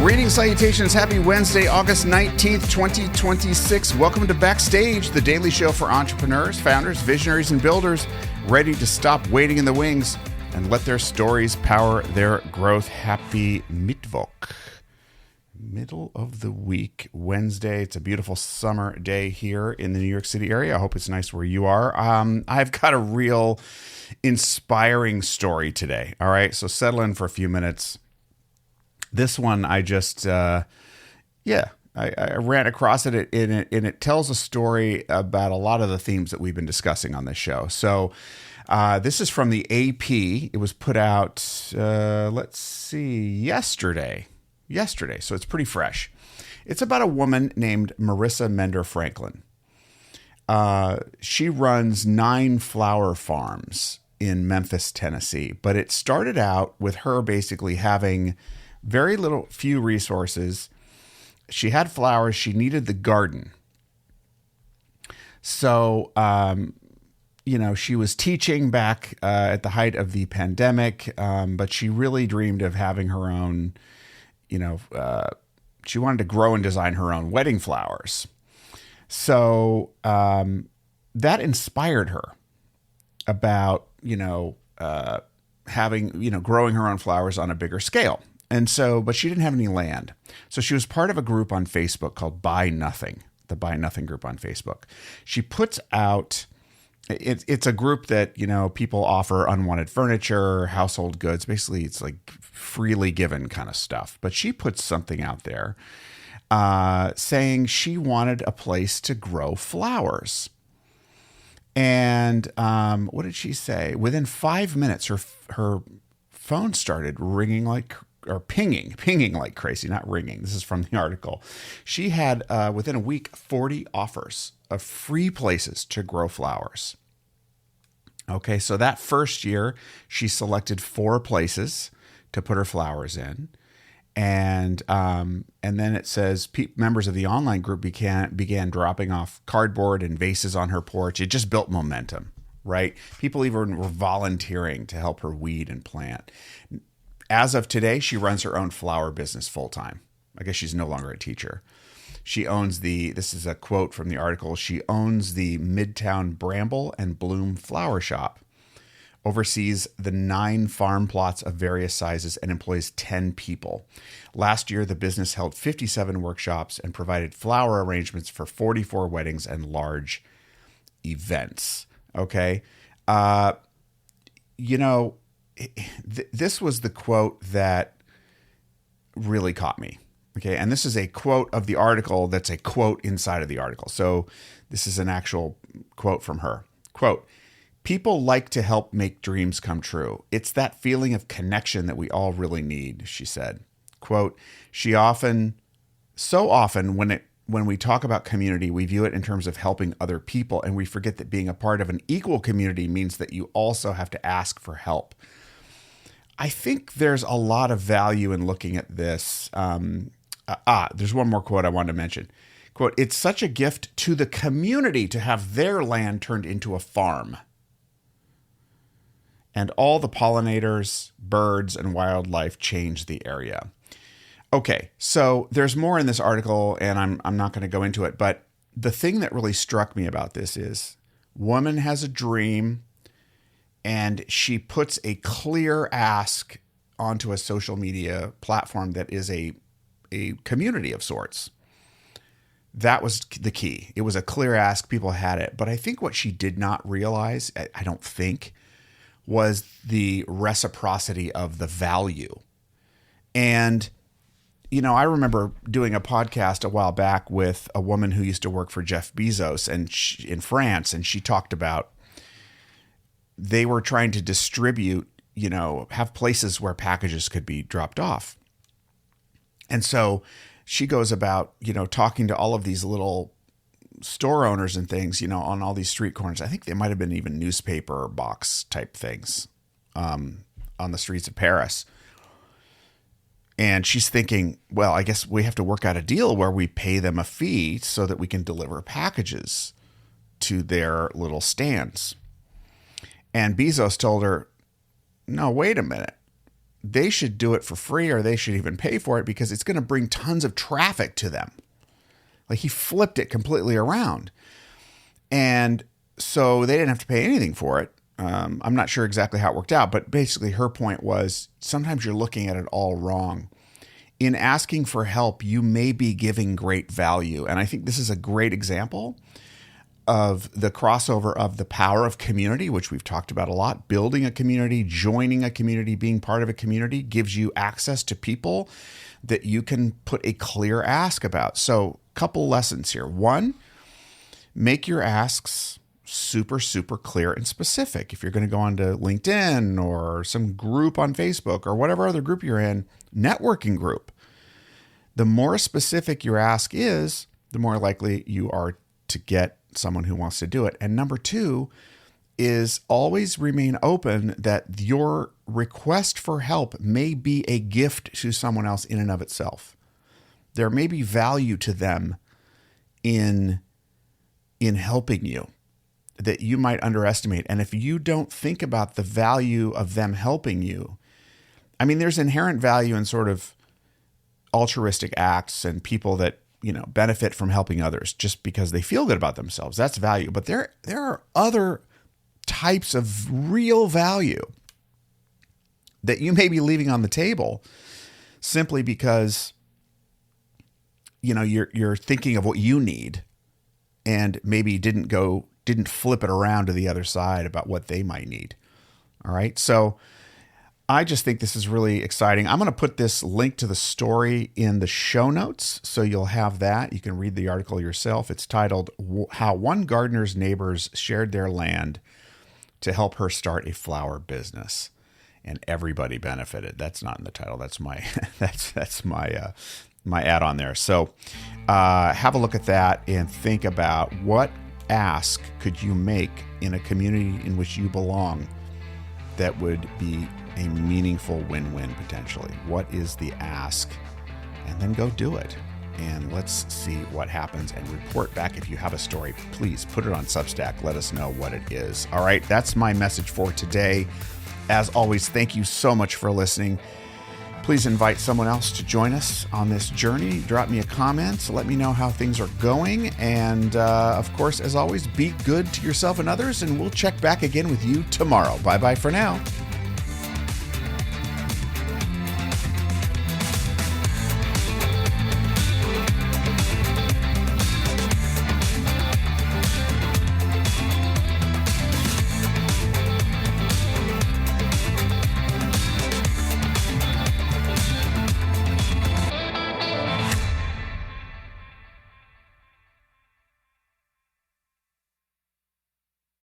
Greetings, salutations, happy Wednesday, August 19th, 2026. Welcome to Backstage, the daily show for entrepreneurs, founders, visionaries, and builders ready to stop waiting in the wings and let their stories power their growth. Happy Mittwoch. Middle of the week, Wednesday. It's a beautiful summer day here in the New York City area. I hope it's nice where you are. I've got a real inspiring story today. All right, so settle in for a few minutes. This one, I just, I ran across it, and it tells a story about a lot of the themes that we've been discussing on this show. So this is from the AP. It was put out, yesterday. So it's pretty fresh. It's about a woman named Marissa Mender Franklin. She runs 9 flower farms in Memphis, Tennessee, but it started out with her basically having very few resources. She had flowers. She needed the garden. So, she was teaching back at the height of the pandemic, but she really dreamed of having her own, she wanted to grow and design her own wedding flowers. So that inspired her about, growing her own flowers on a bigger scale. And so, but she didn't have any land. So she was part of a group on Facebook called Buy Nothing, the Buy Nothing group on Facebook. She puts out, it's a group that, people offer unwanted furniture, household goods. Basically, it's like freely given kind of stuff. But she puts something out there saying she wanted a place to grow flowers. And what did she say? Within 5 minutes, her phone started ringing pinging like crazy, not ringing. This is from the article. She had, within a week, 40 offers of free places to grow flowers. Okay, so that first year, she selected 4 places to put her flowers in. And then it says members of the online group began dropping off cardboard and vases on her porch. It just built momentum, right? People even were volunteering to help her weed and plant. As of today, she runs her own flower business full-time. I guess she's no longer a teacher. She owns this is a quote from the article, she owns the Midtown Bramble and Bloom Flower Shop, oversees the 9 farm plots of various sizes, and employs 10 people. Last year, the business held 57 workshops and provided flower arrangements for 44 weddings and large events. Okay? This was the quote that really caught me. Okay. And this is a quote of the article that's a quote inside of the article. So this is an actual quote from her. Quote, "People like to help make dreams come true. It's that feeling of connection that we all really need," she said. Quote, so often when we talk about community, we view it in terms of helping other people, and we forget that being a part of an equal community means that you also have to ask for help. I think there's a lot of value in looking at this. There's one more quote I wanted to mention. Quote, "It's such a gift to the community to have their land turned into a farm. And all the pollinators, birds, and wildlife change the area." Okay, so there's more in this article, and I'm not going to go into it. But the thing that really struck me about this is, woman has a dream, and she puts a clear ask onto a social media platform that is a community of sorts. That was the key. It was a clear ask. People had it. But I think what she did not realize, I don't think, was the reciprocity of the value. And, I remember doing a podcast a while back with a woman who used to work for Jeff Bezos in France, and she talked about they were trying to distribute, have places where packages could be dropped off. And so she goes about, talking to all of these little store owners and things, on all these street corners. I think they might have been even newspaper box type things on the streets of Paris. And she's thinking, well, I guess we have to work out a deal where we pay them a fee so that we can deliver packages to their little stands. And Bezos told her, no, wait a minute. they should do it for free, or they should even pay for it, because it's going to bring tons of traffic to them. Like, he flipped it completely around. And so they didn't have to pay anything for it. I'm not sure exactly how it worked out, but basically her point was, sometimes you're looking at it all wrong. In asking for help, you may be giving great value. And I think this is a great example of the crossover of the power of community, which we've talked about a lot. Building a community, joining a community, being part of a community gives you access to people that you can put a clear ask about. So, couple lessons here. One, make your asks super, super clear and specific. If you're going to go onto LinkedIn or some group on Facebook or whatever other group you're in, networking group, the more specific your ask is, the more likely you are to get someone who wants to do it. And number two is always remain open that your request for help may be a gift to someone else in and of itself. There may be value to them in helping you that you might underestimate. And if you don't think about the value of them helping you, I mean, there's inherent value in sort of altruistic acts and people that, benefit from helping others just because they feel good about themselves. That's value. But there are other types of real value that you may be leaving on the table simply because, you're thinking of what you need and maybe didn't flip it around to the other side about what they might need. All right. So I just think this is really exciting. I'm going to put this link to the story in the show notes, so you'll have that. You can read the article yourself. It's titled How One Gardener's Neighbors Shared Their Land to Help Her Start a Flower Business, and everybody benefited. That's not in the title. That's my that's my add-on there. So have a look at that and think about, what ask could you make in a community in which you belong that would be a meaningful win-win potentially. What is the ask? And then go do it. And let's see what happens and report back. If you have a story, please put it on Substack. Let us know what it is. All right, that's my message for today. As always, thank you so much for listening. Please invite someone else to join us on this journey. Drop me a comment. Let me know how things are going. And of course, as always, be good to yourself and others. And we'll check back again with you tomorrow. Bye-bye for now.